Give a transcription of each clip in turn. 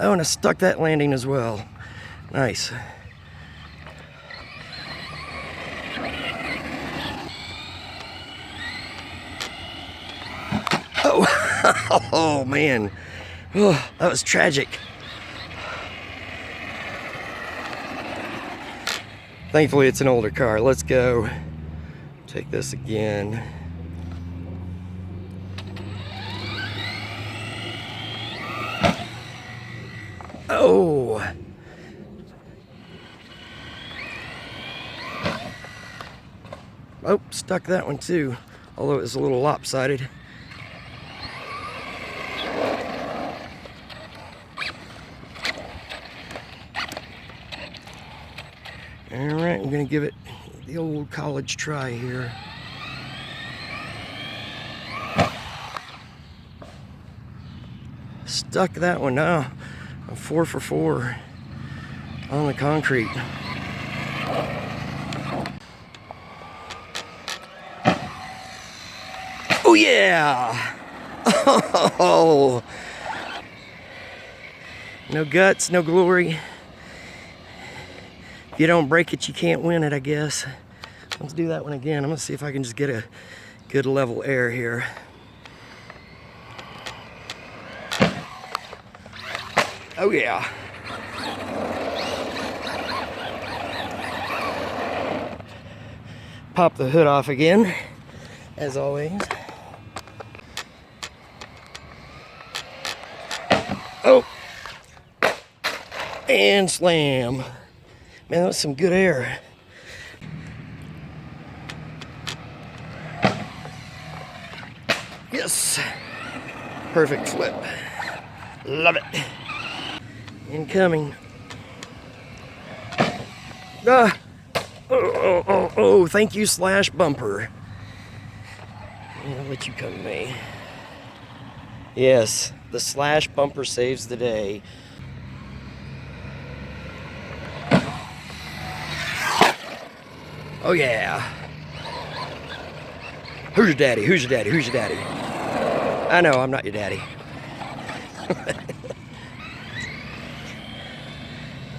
Oh, and I stuck that landing as well. Nice. Oh, oh man. Oh, that was tragic. Thankfully, it's an older car. Let's go take this again. Oh. Oh, stuck that one too, although it was a little lopsided. Alright, I'm gonna give it the old college try here. Stuck that one now. I'm 4 for 4 on the concrete. Oh yeah! Oh! No guts, no glory. If you don't break it, you can't win it, I guess. Let's do that one again. I'm gonna see if I can just get a good level air here. Oh yeah. Pop the hood off again, as always. Oh! And slam. Man, that was some good air. Yes! Perfect flip. Love it. Incoming. Ah! Oh, thank you, slash bumper. I'll let you come to me. Yes, the slash bumper saves the day. Oh yeah. Who's your daddy? Who's your daddy? Who's your daddy? I know, I'm not your daddy.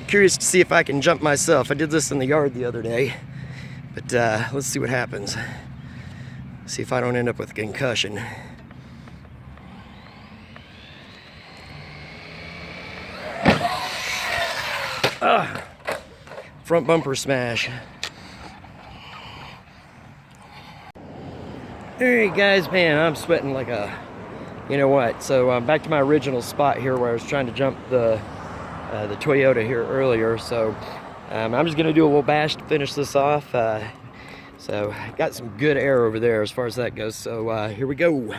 Curious to see if I can jump myself. I did this in the yard the other day, but let's see what happens. See if I don't end up with a concussion. Ah, front bumper smash. Alright guys, man, I'm sweating like a, you know what. So I'm back to my original spot here where I was trying to jump the Toyota here earlier. So I'm just gonna do a little bash to finish this off. So got some good air over there as far as that goes. So here we go.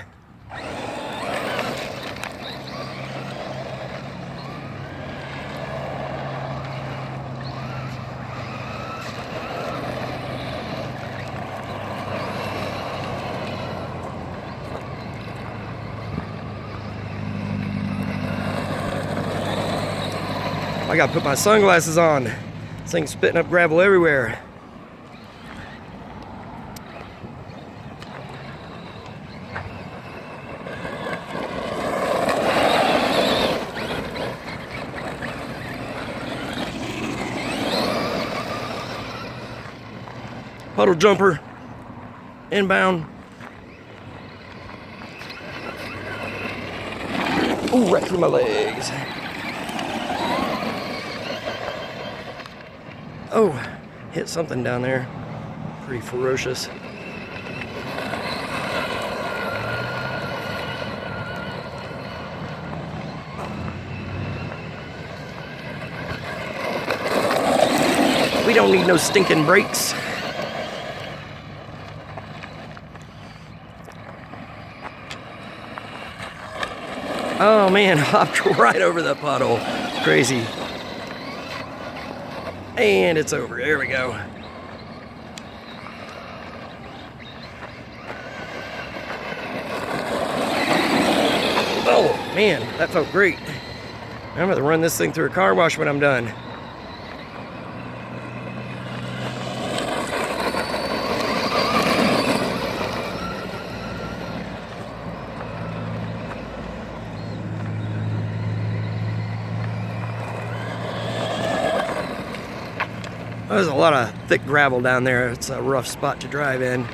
I gotta put my sunglasses on. This thing's spitting up gravel everywhere. Puddle jumper, inbound. Ooh, right through my legs. Oh, hit something down there. Pretty ferocious. We don't need no stinking brakes. Oh man, hopped right over the puddle. Crazy. And it's over. There we go. Oh man, that felt great. I'm going to run this thing through a car wash when I'm done. There's a lot of thick gravel down there. It's a rough spot to drive in.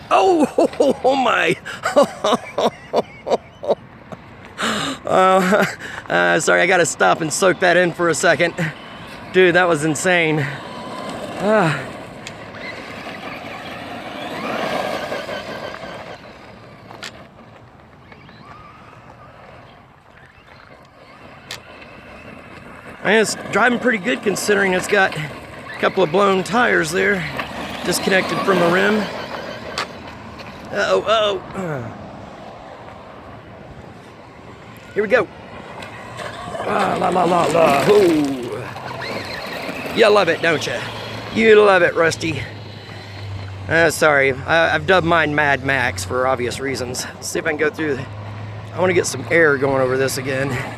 Oh my! Sorry, I gotta stop and soak that in for a second. Dude, that was insane. And it's driving pretty good considering it's got a couple of blown tires there, disconnected from the rim. Here we go. La la la la. Ooh. You love it, don't you? You love it, Rusty. Sorry, I've dubbed mine Mad Max for obvious reasons. Let's see if I can go through. I want to get some air going over this again.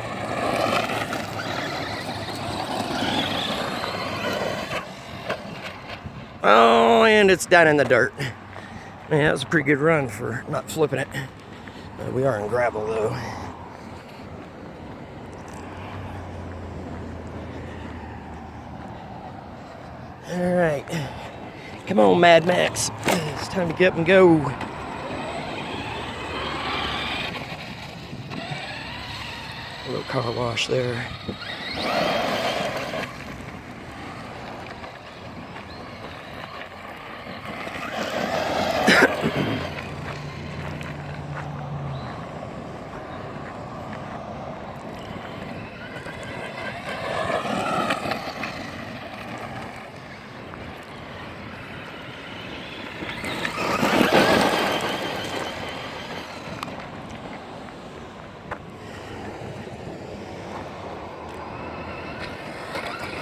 Oh, and it's down in the dirt. Man, that was a pretty good run for not flipping it. We are in gravel, though. All right. Come on, Mad Max. It's time to get up and go. A little car wash there.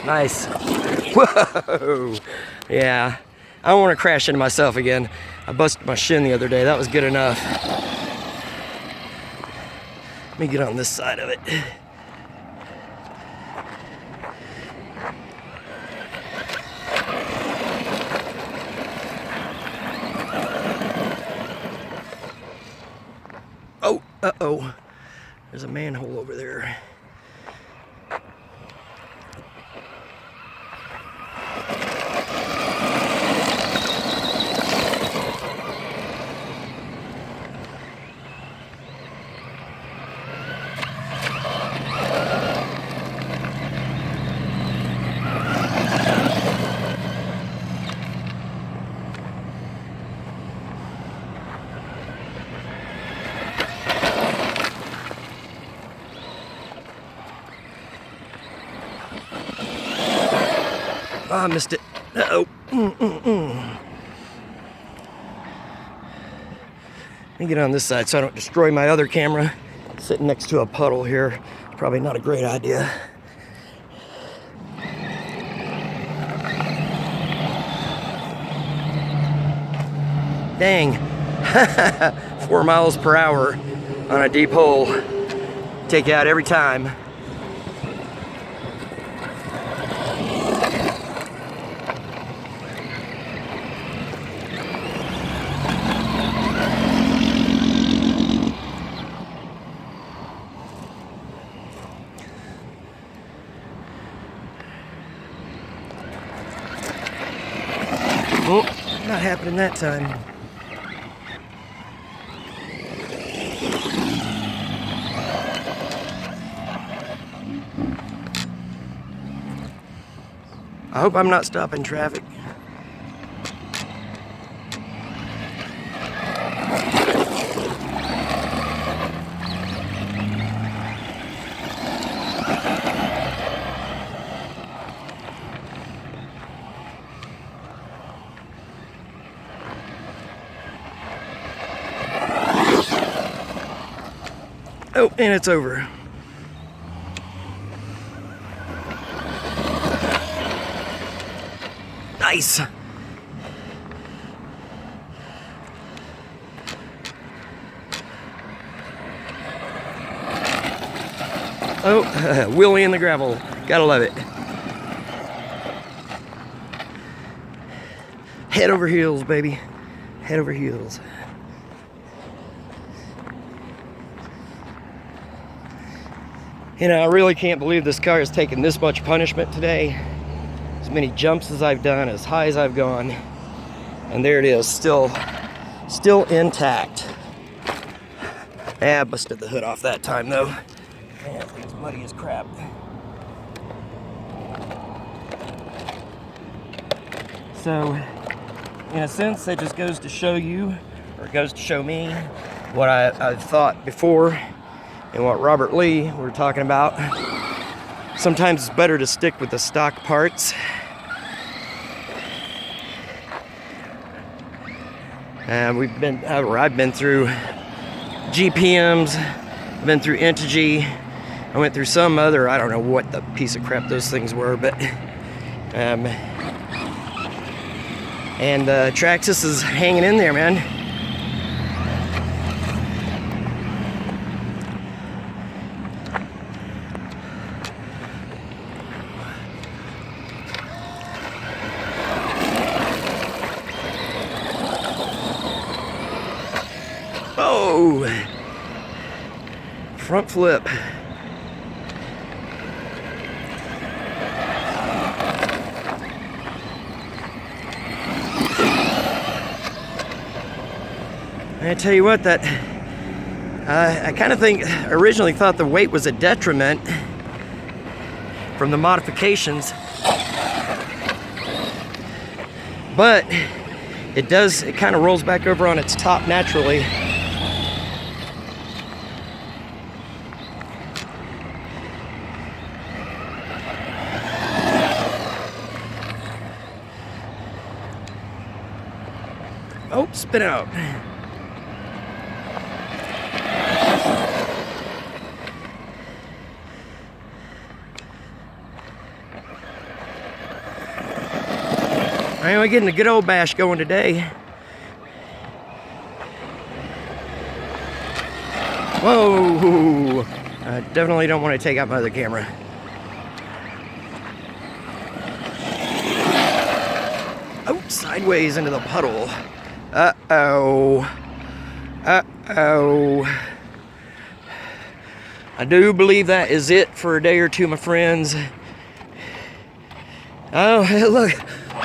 Nice. Whoa. Yeah. I don't want to crash into myself again. I busted my shin the other day. That was good enough. Let me get on this side of it. Oh, uh-oh. There's a manhole over there. Oh, I missed it. Uh-oh. Let me get on this side so I don't destroy my other camera. Sitting next to a puddle here. Probably not a great idea. Dang. 4 miles per hour on a deep hole. Take out every time. Oh, not happening that time. I hope I'm not stopping traffic. Oh, and it's over. Nice. Oh, wheelie in the gravel. Gotta love it. Head over heels, baby. Head over heels. You know, I really can't believe this car has taken this much punishment today. As many jumps as I've done, as high as I've gone. And there it is, still intact. I busted the hood off that time though. Man, that thing's muddy as crap. So, in a sense, that just goes to show you, or it goes to show me, what I've thought before, and what Robert Lee were talking about. Sometimes it's better to stick with the stock parts. And I've been through GPMs, I've been through Integy, I went through some other, I don't know what the piece of crap those things were, but and Traxxas is hanging in there, man. Oh, front flip. I tell you what, that I kind of originally thought the weight was a detriment from the modifications, but it kind of rolls back over on its top naturally. Oh, spin out. We're getting a good old bash going today. Whoa! I definitely don't want to take out my other camera. Oh, sideways into the puddle. Uh-oh. Uh-oh. I do believe that is it for a day or two, my friends. Oh, look.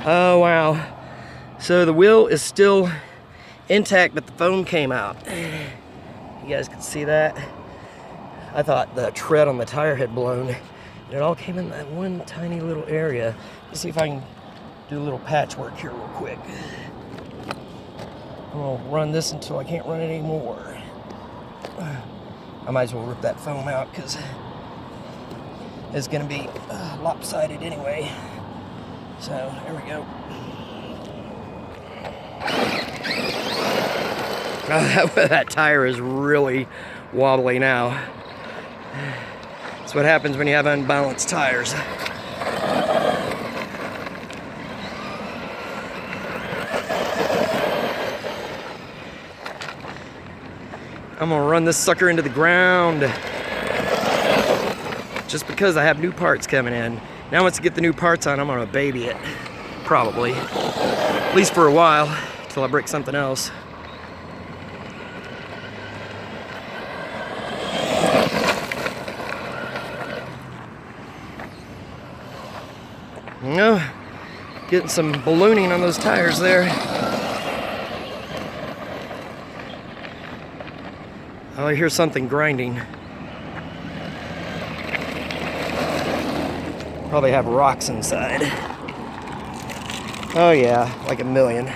Oh, wow. So the wheel is still intact, but the foam came out. You guys can see that. I thought the tread on the tire had blown. And it all came in that one tiny little area. Let's see if I can do a little patchwork here real quick. I'm gonna run this until I can't run it anymore. I might as well rip that foam out because it's gonna be lopsided anyway. So, there we go. That tire is really wobbly now. That's what happens when you have unbalanced tires. I'm gonna run this sucker into the ground. Just because I have new parts coming in. Now once I get the new parts on, I'm gonna baby it. Probably. At least for a while, till I break something else. No, getting some ballooning on those tires there. Oh, I hear something grinding. Probably have rocks inside. Oh yeah, like a million.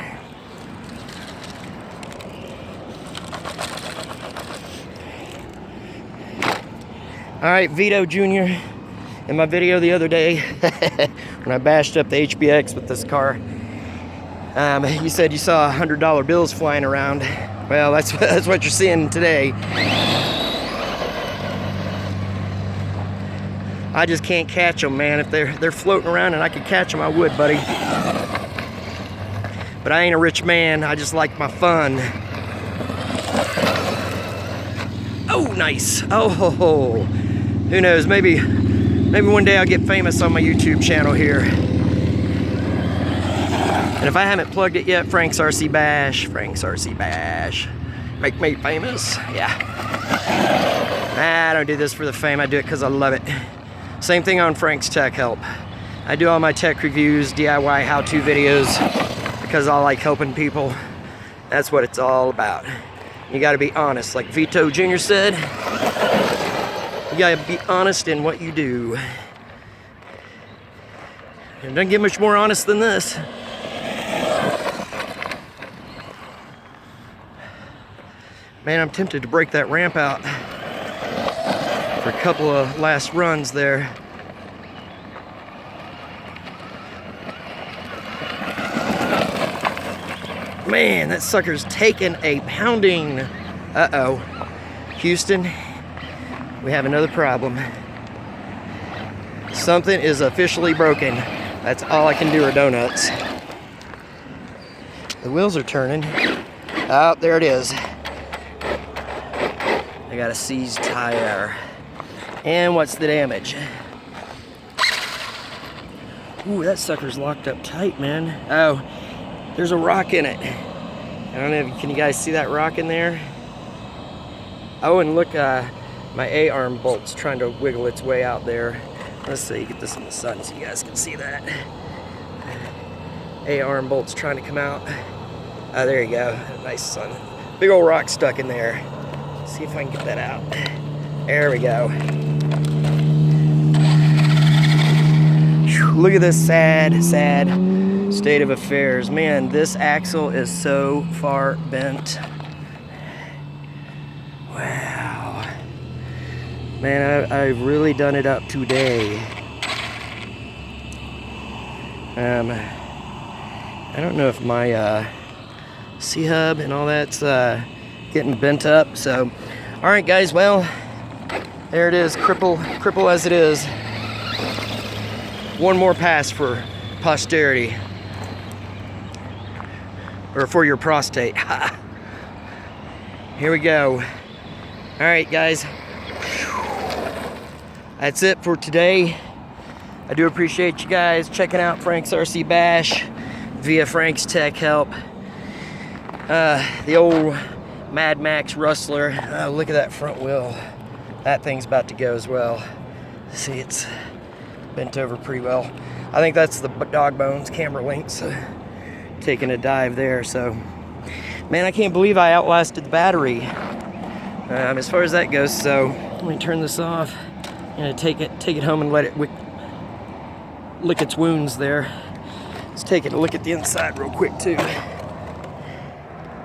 Alright, Vito Jr. in my video the other day when I bashed up the HBX with this car. You said you saw $100 bills flying around. Well, that's what you're seeing today. I just can't catch them, man. If they're floating around and I could catch them, I would, buddy. But I ain't a rich man. I just like my fun. Oh, nice. Oh, ho, ho. Who knows? Maybe one day I'll get famous on my YouTube channel here. And if I haven't plugged it yet, Frank's RC Bash. Frank's RC Bash. Make me famous. Yeah. I don't do this for the fame, I do it because I love it. Same thing on Frank's Tech Help. I do all my tech reviews, DIY how-to videos, because I like helping people. That's what it's all about. You gotta be honest, like Vito Jr. said. You gotta be honest in what you do. It doesn't get much more honest than this. Man, I'm tempted to break that ramp out for a couple of last runs there. Man, that sucker's taking a pounding. Uh-oh. Houston, we have another problem. Something is officially broken. That's all I can do are donuts. The wheels are turning. Oh, there it is. I got a seized tire. And what's the damage? Ooh, that sucker's locked up tight, man. Oh, there's a rock in it. I don't know, can you guys see that rock in there? Oh, and look, my A-arm bolt's trying to wiggle its way out there. Let's see, get this in the sun so you guys can see that. A-arm bolt's trying to come out. Oh, there you go, nice sun. Big old rock stuck in there. Let's see if I can get that out. There we go. Whew, look at this sad state of affairs. Man, this axle is so far bent. Wow. Man, I've really done it up today. I don't know if my C-hub and all that's getting bent up. So, all right, guys. Well, there it is. Cripple as it is. One more pass for posterity, or for your prostate. Here we go. All right, guys. That's it for today. I do appreciate you guys checking out Frank's RC Bash via Frank's Tech Help. The old Mad Max Rustler. Oh, look at that front wheel. That thing's about to go as well. See, it's bent over pretty well. I think that's the dog bones, camera links, taking a dive there. So, man, I can't believe I outlasted the battery. As far as that goes, so let me turn this off. I'm gonna take it home and let it lick its wounds there. Let's take a look at the inside real quick too.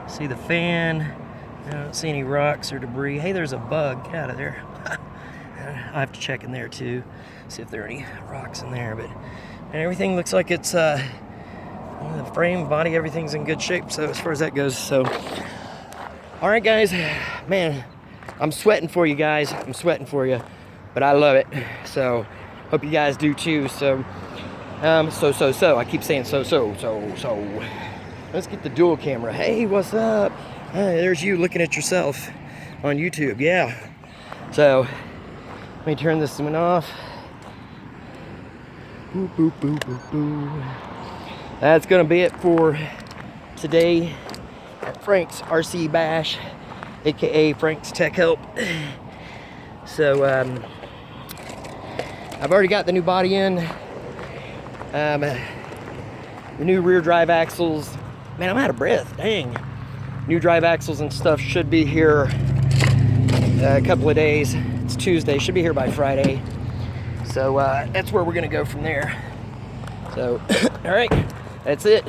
See the fan. I don't see any rocks or debris. Hey, there's a bug. Get out of there. I have to check in there too, see if there are any rocks in there. But and everything looks like it's the frame, body, everything's in good shape. So as far as that goes, so all right, guys. Man, I'm sweating for you guys. I'm sweating for you, but I love it. So hope you guys do too. So I keep saying so. Let's get the dual camera. Hey, what's up? There's you looking at yourself on YouTube. Yeah. So let me turn this one off. Boop, boop, boop, boop, boop. That's gonna be it for today at Frank's RC Bash, aka Frank's Tech Help. So I've already got the new body in, the new rear drive axles. Man, I'm out of breath, dang. New drive axles and stuff should be here a couple of days. It's Tuesday, should be here by Friday. So that's where we're gonna go from there. So, all right, that's it.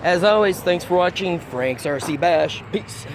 As always, thanks for watching Frank's RC Bash. Peace.